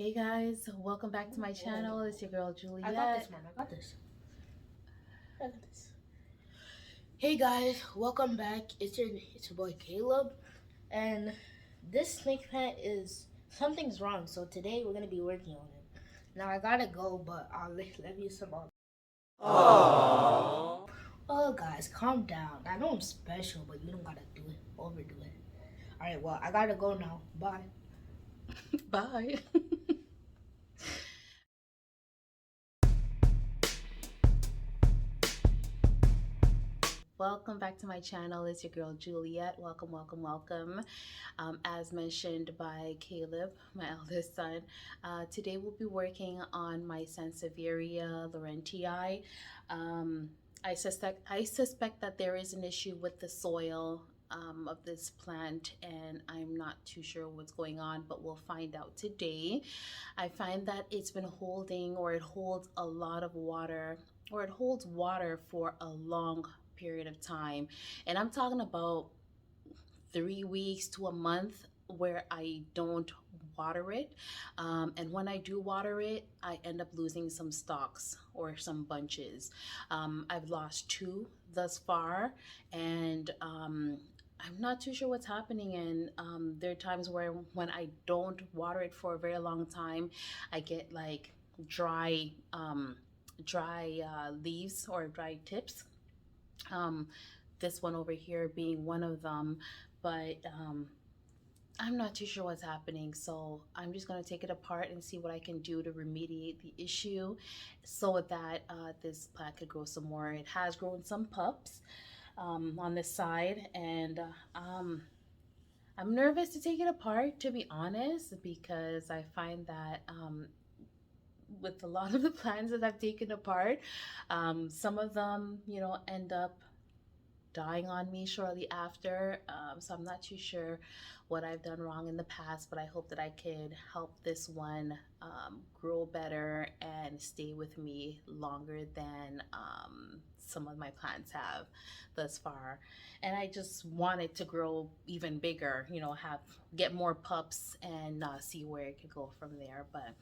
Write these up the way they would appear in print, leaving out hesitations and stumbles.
Hey guys, welcome back to my channel. It's your girl Juliet. I got this, man. I got this. Hey guys, welcome back. It's your boy Caleb, and this snake plant is something's wrong. So today we're gonna be working on it. Now I gotta go, but I'll let you some. Aww. Oh guys, calm down. I know I'm special, but you don't gotta overdo it. All right, well I gotta go now. Bye. Bye. Welcome back to my channel. It's your girl Juliet. Welcome, welcome, welcome. As mentioned by Caleb, my eldest son, today we'll be working on my Sansevieria laurentii. I suspect that there is an issue with the soil of this plant, and I'm not too sure what's going on, but we'll find out today. I find that it's been holding, or it holds a lot of water, or it holds water for a long period of time, and I'm talking about 3 weeks to a month where I don't water it. And when I do water it, I end up losing some stalks or some bunches. I've lost two thus far, and I'm not too sure what's happening. And there are times where when I don't water it for a very long time, I get like dry, leaves or dry tips. This one over here being one of them, but I'm not too sure what's happening, so I'm just going to take it apart and see what I can do to remediate the issue so that this plant could grow some more. It has grown some pups on this side, and I'm nervous to take it apart, to be honest, because I find that with a lot of the plants that I've taken apart, some of them, end up dying on me shortly after. So I'm not too sure what I've done wrong in the past, but I hope that I could help this one grow better and stay with me longer than some of my plants have thus far. And I just want it to grow even bigger, get more pups and see where it could go from there. But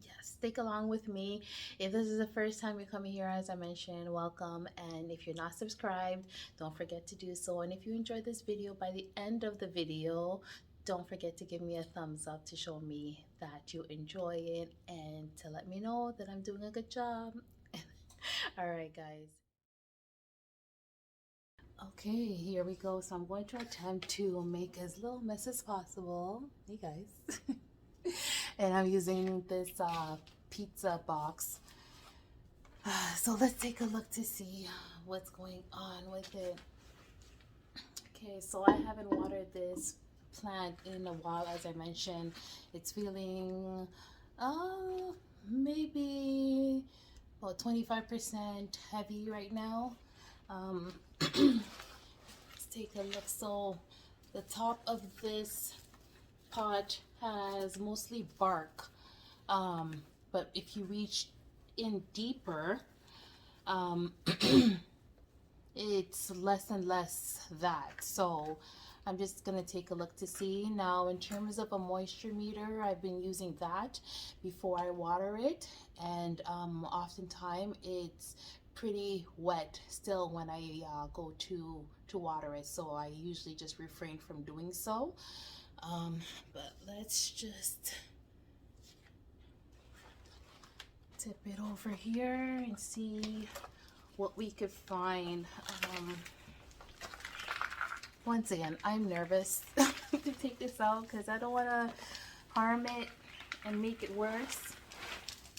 yes, stick along with me. If this is the first time you're coming here, as I mentioned, welcome. And if you're not subscribed, don't forget to do so. And if you enjoyed this video, by the end of the video, don't forget to give me a thumbs up to show me that you enjoy it and to let me know that I'm doing a good job. All right, guys. Okay, here we go. So I'm going to attempt to make as little mess as possible. Hey, guys. And I'm using this pizza box. So let's take a look to see what's going on with it. Okay, so I haven't watered this plant in a while, as I mentioned. It's feeling maybe about 25% heavy right now. Let's take a look. So the top of this pot has mostly bark, but if you reach in deeper, it's less and less that. So I'm just gonna take a look to see. Now, in terms of a moisture meter, I've been using that before I water it, and oftentimes it's pretty wet still when I go to water it, so I usually just refrain from doing so. But let's just tip it over here and see what we could find. Once again, I'm nervous to take this out because I don't want to harm it and make it worse.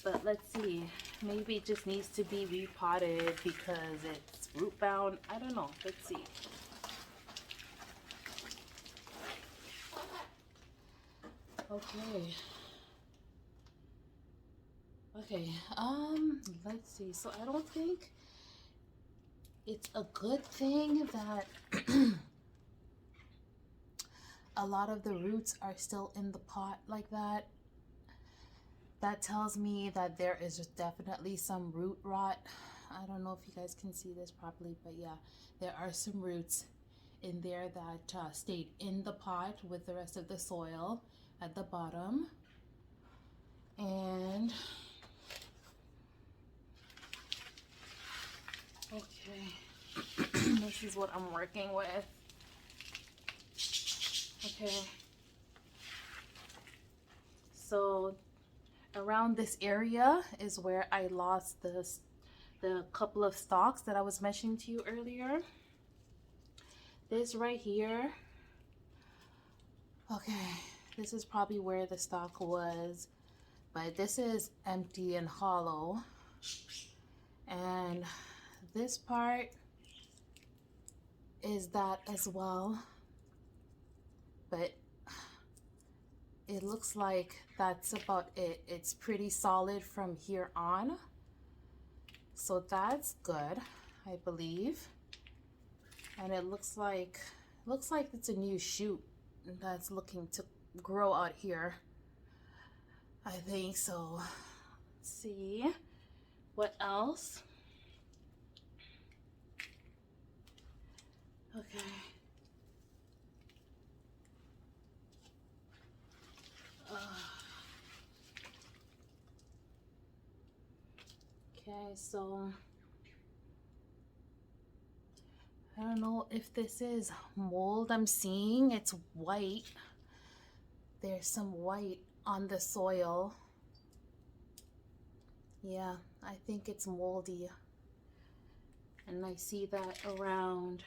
But let's see, maybe it just needs to be repotted because it's root bound. I don't know. Let's see. Okay, let's see. So I don't think it's a good thing that a lot of the roots are still in the pot like that. That tells me that there is definitely some root rot. I don't know if you guys can see this properly, but yeah, there are some roots in there that stayed in the pot with the rest of the soil at the bottom. And okay, this is what I'm working with. Okay, so around this area is where I lost the couple of stalks that I was mentioning to you earlier. This right here, okay, this is probably where the stalk was, but this is empty and hollow. And this part is that as well, but it looks like that's about it. It's pretty solid from here on, so that's good, I believe. And it looks like it's a new shoot that's looking to grow out here, I think. So let's see what else. Okay. Okay, so I don't know if this is mold I'm seeing. It's white. There's some white on the soil. Yeah, I think it's moldy. And I see that around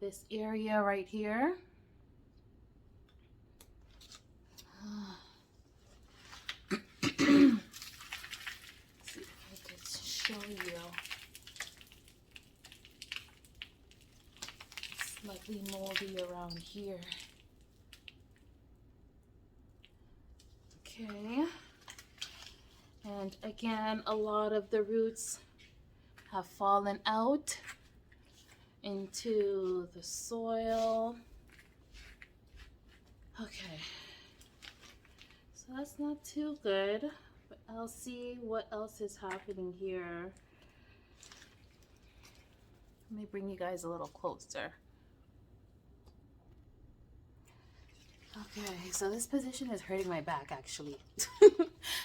this area right here. See if I can show you. It's slightly moldy around here. Okay. And again, a lot of the roots have fallen out into the soil. Okay. So that's not too good, but I'll see what else is happening here. Let me bring you guys a little closer. Okay, so this position is hurting my back actually.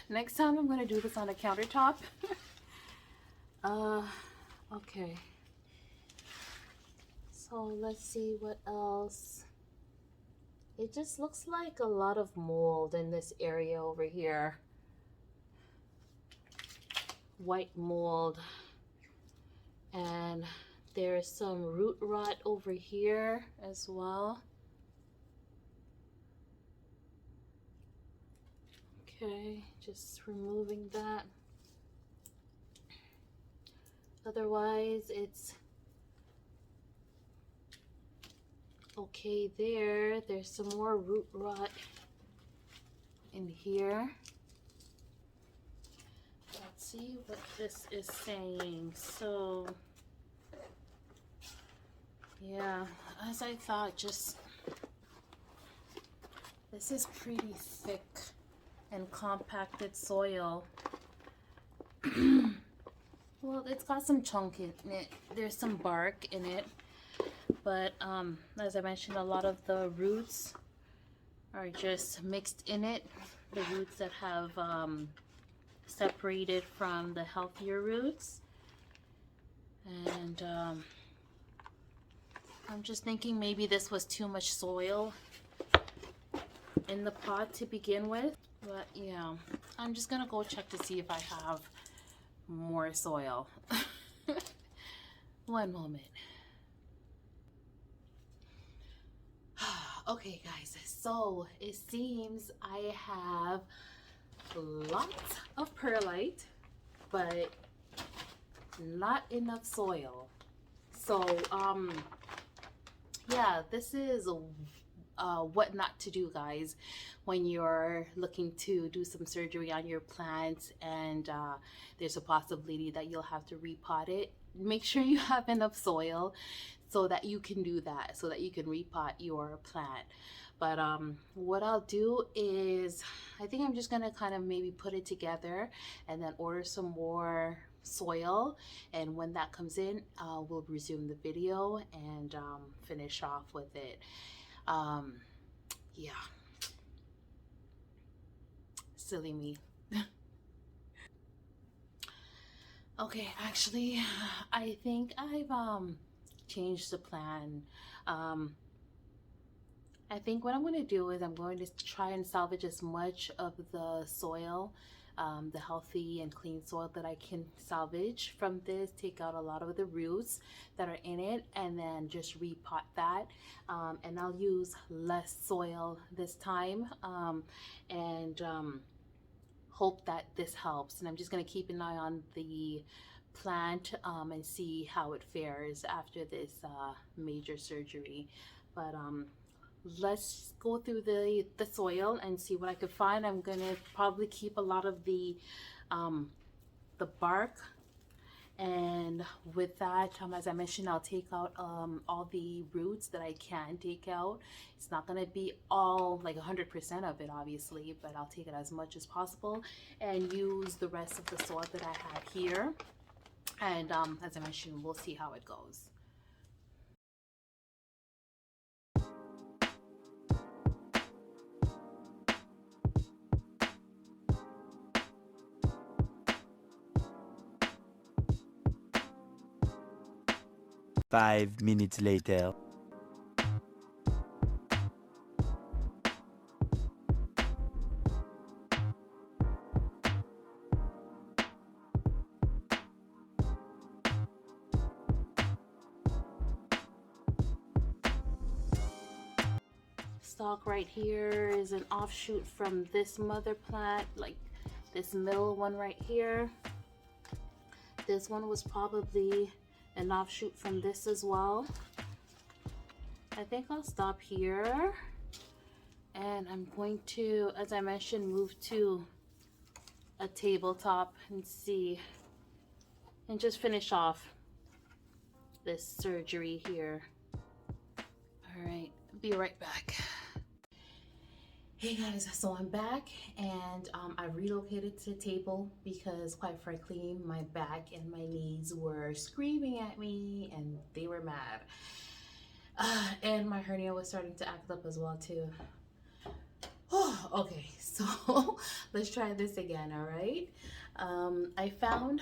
Next time I'm gonna do this on a countertop. Okay. So let's see what else. It just looks like a lot of mold in this area over here. White mold. And there's some root rot over here as well. Okay, just removing that. Otherwise, it's okay there. There's some more root rot in here. Let's see what this is saying. So, yeah, as I thought, just this is pretty thick and compacted soil. Well, it's got some chunk in it. There's some bark in it. But as I mentioned, a lot of the roots are just mixed in it. The roots that have separated from the healthier roots. And I'm just thinking maybe this was too much soil in the pot to begin with. But yeah, I'm just gonna go check to see if I have more soil. One moment. Okay guys, so it seems I have lots of perlite, but not enough soil. So yeah, this is what not to do, guys, when you're looking to do some surgery on your plants and there's a possibility that you'll have to repot it. Make sure you have enough soil so that you can do that, so that you can repot your plant. But what I'll do is, I think I'm just gonna kind of maybe put it together and then order some more soil, and when that comes in, we'll resume the video and finish off with it. Yeah. Silly me. Okay, actually, I think I've changed the plan. Um, I think what I'm going to do is I'm going to try and salvage as much of the soil, the healthy and clean soil that I can salvage from this, take out a lot of the roots that are in it, and then just repot that. And I'll use less soil this time, and hope that this helps. And I'm just going to keep an eye on the plant and see how it fares after this major surgery. But let's go through the soil and see what I could find. I'm gonna probably keep a lot of the bark, and with that, as I mentioned, I'll take out all the roots that I can take out. It's not gonna be all like 100% of it, obviously, but I'll take it as much as possible and use the rest of the soil that I have here. And as I mentioned, we'll see how it goes. 5 minutes later. Stalk right here is an offshoot from this mother plant, like this middle one right here. This one was probably an offshoot from this as well. I think I'll stop here, and I'm going to, as I mentioned, move to a tabletop and see, and just finish off this surgery here. All right, be right back. Hey guys, so I'm back, and I relocated to the table because, quite frankly, my back and my knees were screaming at me and they were mad. And my hernia was starting to act up as well too. Oh, okay, so let's try this again, all right? I found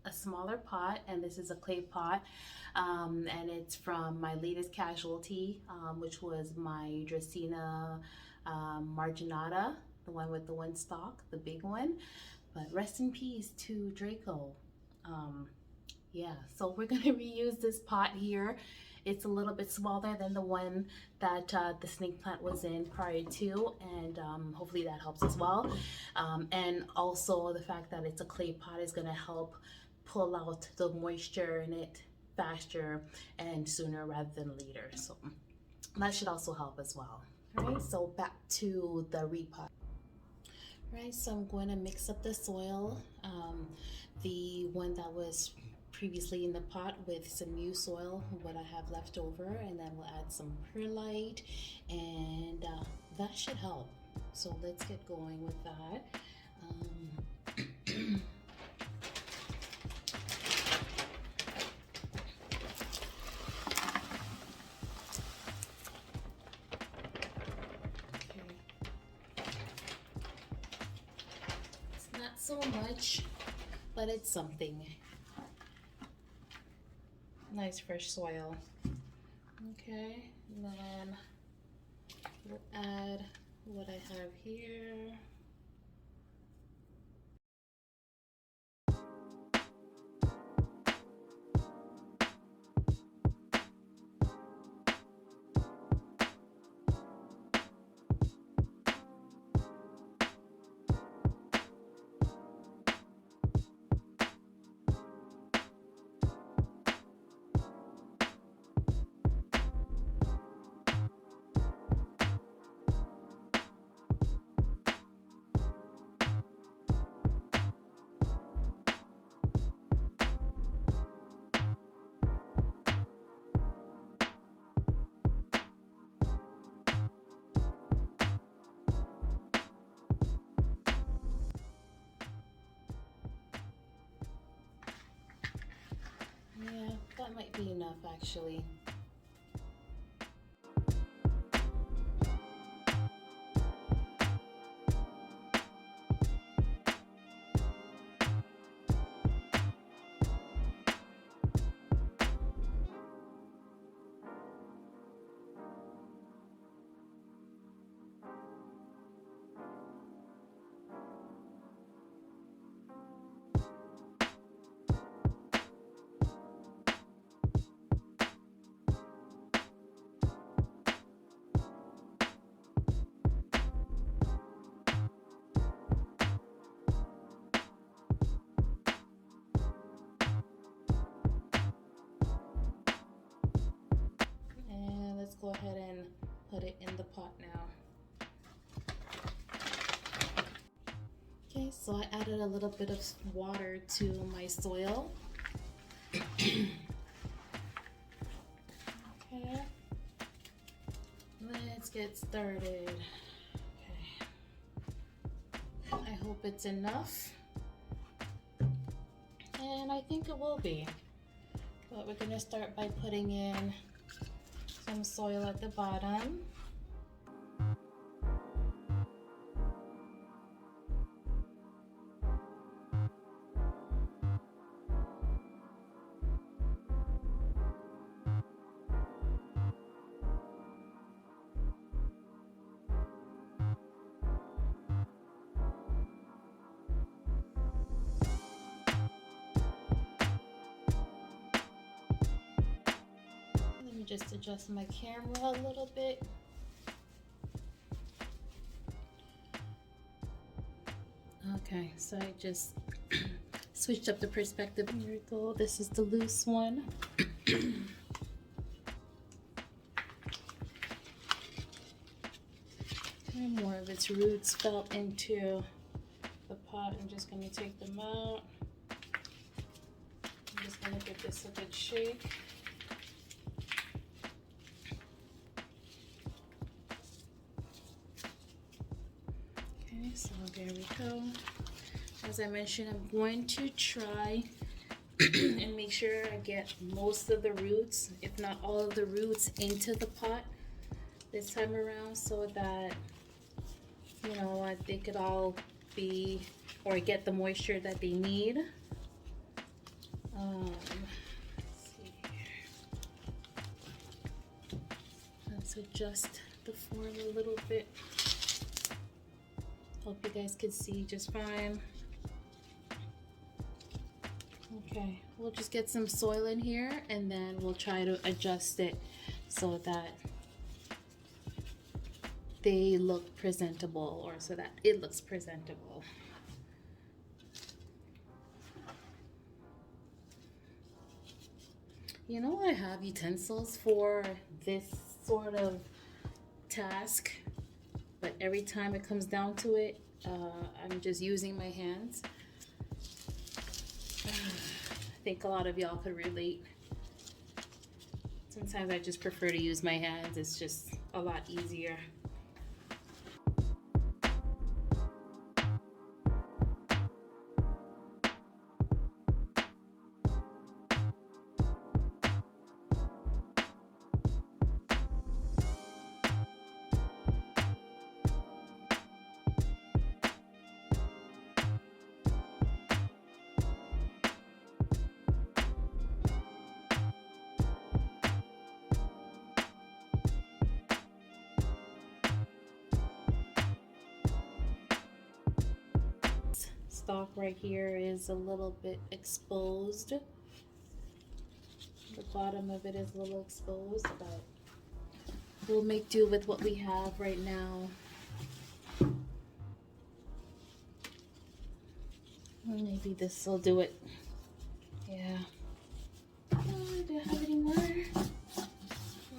a smaller pot, and this is a clay pot, and it's from my latest casualty, which was my Dracaena marginata, the one with the one stalk, the big one. But rest in peace to Draco. Yeah, so we're gonna reuse this pot here. It's a little bit smaller than the one that the snake plant was in prior to, and hopefully that helps as well. And also the fact that it's a clay pot is gonna help pull out the moisture in it faster and sooner rather than later. So that should also help as well. All right, so back to the repot. All right, so I'm going to mix up the soil, the one that was previously in the pot, with some new soil, what I have left over, and then we'll add some perlite, and that should help. So let's get going with that. Not so much, but it's something. Nice fresh soil. Okay, and then we'll add what I have here. Yeah, that might be enough actually. go ahead and put it in the pot now. Okay, so I added a little bit of water to my soil. Okay, let's get started. Okay, I hope it's enough, and I think it will be. But we're gonna start by putting in some soil at the bottom. Let me just adjust my camera a little bit. Okay, so I just switched up the perspective. Here we go. This is the loose one. And more of its roots fell into the pot. I'm just going to take them out. I'm just going to give this a good shake. Okay, so there we go. As I mentioned, I'm going to try and make sure I get most of the roots, if not all of the roots, into the pot this time around, so that, you know, they could all be, or get the moisture that they need. Let's see here. Let's adjust the form a little bit. Hope you guys can see just fine. Okay, we'll just get some soil in here and then we'll try to adjust it so that they look presentable, or so that it looks presentable. You know, I have utensils for this sort of task, but every time it comes down to it, I'm just using my hands. I think a lot of y'all could relate. Sometimes I just prefer to use my hands. It's just a lot easier. Stalk right here is a little bit exposed. The bottom of it is a little exposed, but we'll make do with what we have right now. Maybe this will do it. Yeah. Oh, do I have any more?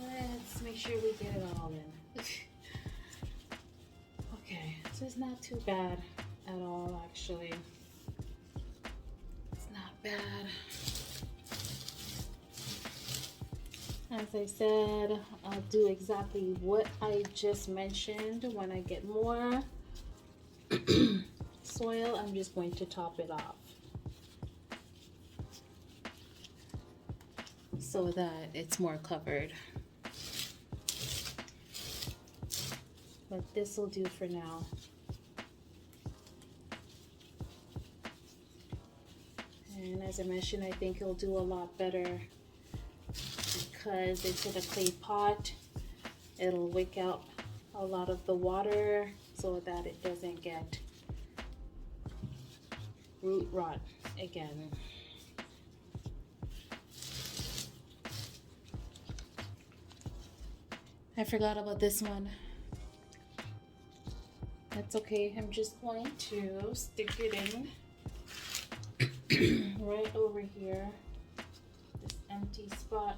Let's make sure we get it all in. Okay, so it's not too bad at all, actually. It's not bad. As I said, I'll do exactly what I just mentioned. When I get more soil, I'm just going to top it off so that it's more covered. But this will do for now. And as I mentioned, I think it'll do a lot better because it's in a clay pot. It'll wick out a lot of the water so that it doesn't get root rot again. I forgot about this one. That's okay. I'm just going to stick it in right over here, this empty spot.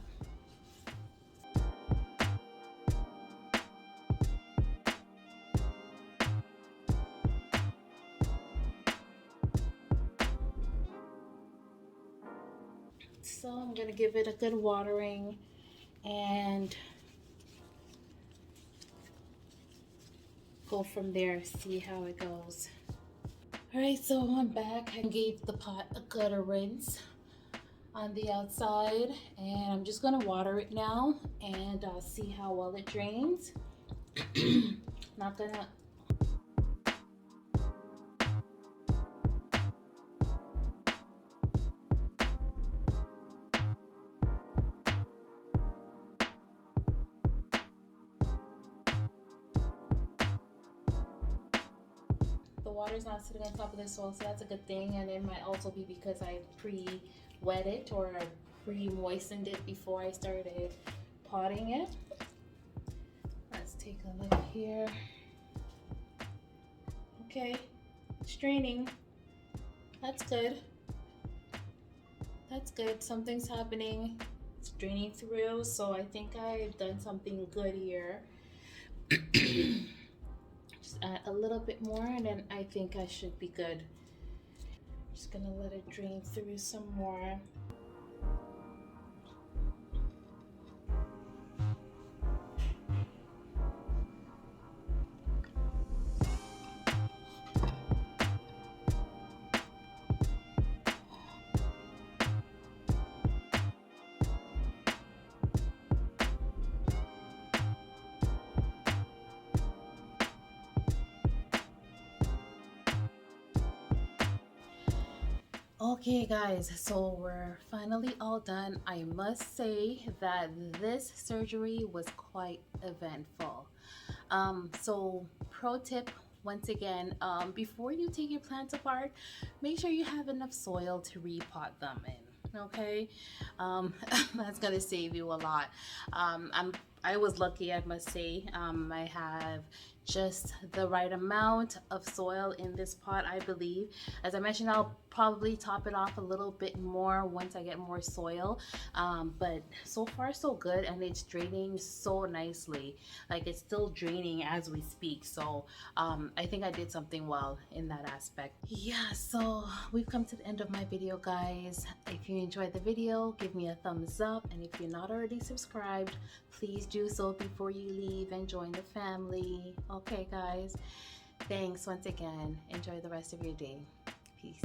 So I'm gonna give it a good watering and go from there, see how it goes. All right, so I'm back. I gave the pot a good rinse on the outside, and I'm just gonna water it now and see how well it drains. Not gonna. The water's not sitting on top of the soil, so that's a good thing. And it might also be because I pre-wet it or pre-moistened it before I started potting it. Let's take a look here. Okay, it's draining. That's good. That's good. Something's happening. It's draining through, so I think I've done something good here. Just add a little bit more, and then I think I should be good. Just gonna let it drain through some more. Okay guys, so we're finally all done. I must say that this surgery was quite eventful. So pro tip, once again, before you take your plants apart, make sure you have enough soil to repot them in. Okay, that's gonna save you a lot. I was lucky, I must say. I have just the right amount of soil in this pot, I believe. As I mentioned, I'll probably top it off a little bit more once I get more soil, but so far so good, and it's draining so nicely. Like, it's still draining as we speak, so I think I did something well in that aspect. Yeah, so we've come to the end of my video, guys. If you enjoyed the video, give me a thumbs up, and if you're not already subscribed, please do so before you leave and join the family. Okay guys, thanks once again. Enjoy the rest of your day. Peace.